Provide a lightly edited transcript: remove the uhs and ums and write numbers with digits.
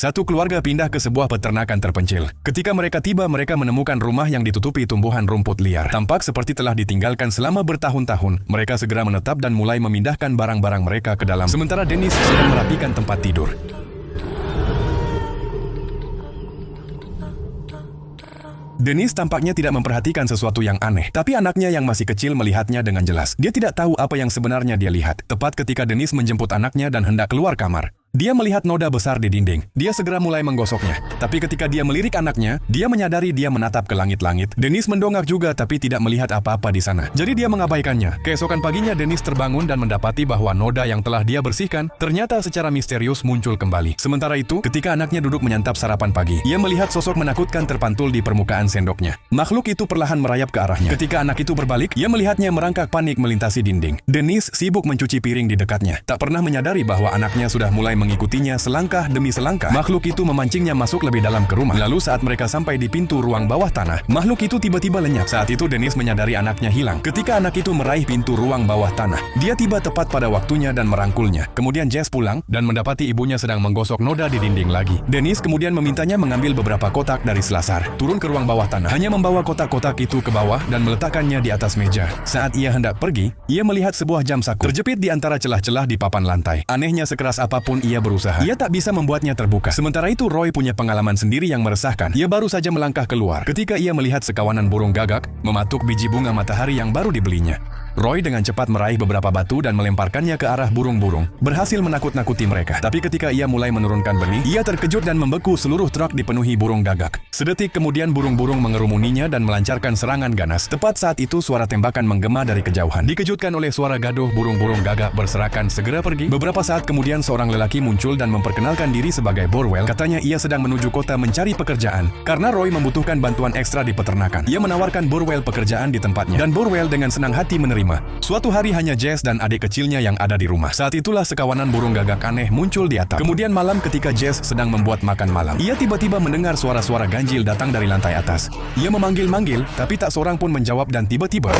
Satu keluarga pindah ke sebuah peternakan terpencil. Ketika mereka tiba, mereka menemukan rumah yang ditutupi tumbuhan rumput liar. Tampak seperti telah ditinggalkan selama bertahun-tahun. Mereka segera menetap dan mulai memindahkan barang-barang mereka ke dalam. Sementara Dennis sedang merapikan tempat tidur. Dennis tampaknya tidak memperhatikan sesuatu yang aneh, tapi anaknya yang masih kecil melihatnya dengan jelas. Dia tidak tahu apa yang sebenarnya dia lihat. Tepat ketika Dennis menjemput anaknya dan hendak keluar kamar, dia melihat noda besar di dinding. Dia segera mulai menggosoknya. Tapi ketika dia melirik anaknya, dia menyadari dia menatap ke langit-langit. Dennis mendongak juga tapi tidak melihat apa-apa di sana. Jadi dia mengabaikannya. Keesokan paginya Dennis terbangun dan mendapati bahwa noda yang telah dia bersihkan ternyata secara misterius muncul kembali. Sementara itu, ketika anaknya duduk menyantap sarapan pagi, ia melihat sosok menakutkan terpantul di permukaan sendoknya. Makhluk itu perlahan merayap ke arahnya. Ketika anak itu berbalik, ia melihatnya merangkak panik melintasi dinding. Dennis sibuk mencuci piring di dekatnya. Tak pernah menyadari bahwa anaknya sudah mulai mengikutinya selangkah demi selangkah. Makhluk itu memancingnya masuk lebih dalam ke rumah. Lalu saat mereka sampai di pintu ruang bawah tanah, makhluk itu tiba-tiba lenyap. Saat itu Dennis menyadari anaknya hilang. Ketika anak itu meraih pintu ruang bawah tanah, dia tiba tepat pada waktunya dan merangkulnya. Kemudian Jess pulang dan mendapati ibunya sedang menggosok noda di dinding lagi. Dennis kemudian memintanya mengambil beberapa kotak dari selasar, turun ke ruang bawah tanah, hanya membawa kotak-kotak itu ke bawah dan meletakkannya di atas meja. Saat ia hendak pergi, ia melihat sebuah jam saku terjepit di antara celah-celah di papan lantai. Anehnya, sekeras apapun ia berusaha, ia tak bisa membuatnya terbuka. Sementara itu Roy punya pengalaman sendiri yang meresahkan. Ia baru saja melangkah keluar ketika ia melihat sekawanan burung gagak mematuk biji bunga matahari yang baru dibelinya. Roy dengan cepat meraih beberapa batu dan melemparkannya ke arah burung-burung, berhasil menakut-nakuti mereka. Tapi ketika ia mulai menurunkan benih, ia terkejut dan membeku seluruh truk dipenuhi burung gagak. Sedetik kemudian burung-burung mengerumuninya dan melancarkan serangan ganas. Tepat saat itu suara tembakan menggema dari kejauhan. Dikejutkan oleh suara gaduh, burung-burung gagak berserakan segera pergi. Beberapa saat kemudian seorang lelaki muncul dan memperkenalkan diri sebagai Borwell. Katanya ia sedang menuju kota mencari pekerjaan karena Roy membutuhkan bantuan ekstra di peternakan. Ia menawarkan Borwell pekerjaan di tempatnya dan Borwell dengan senang hati menerima. Suatu hari hanya Jess dan adik kecilnya yang ada di rumah. Saat itulah sekawanan burung gagak aneh muncul di atap. Kemudian malam ketika Jess sedang membuat makan malam, ia tiba-tiba mendengar suara-suara ganjil datang dari lantai atas. Ia memanggil-manggil, tapi tak seorang pun menjawab dan tiba-tiba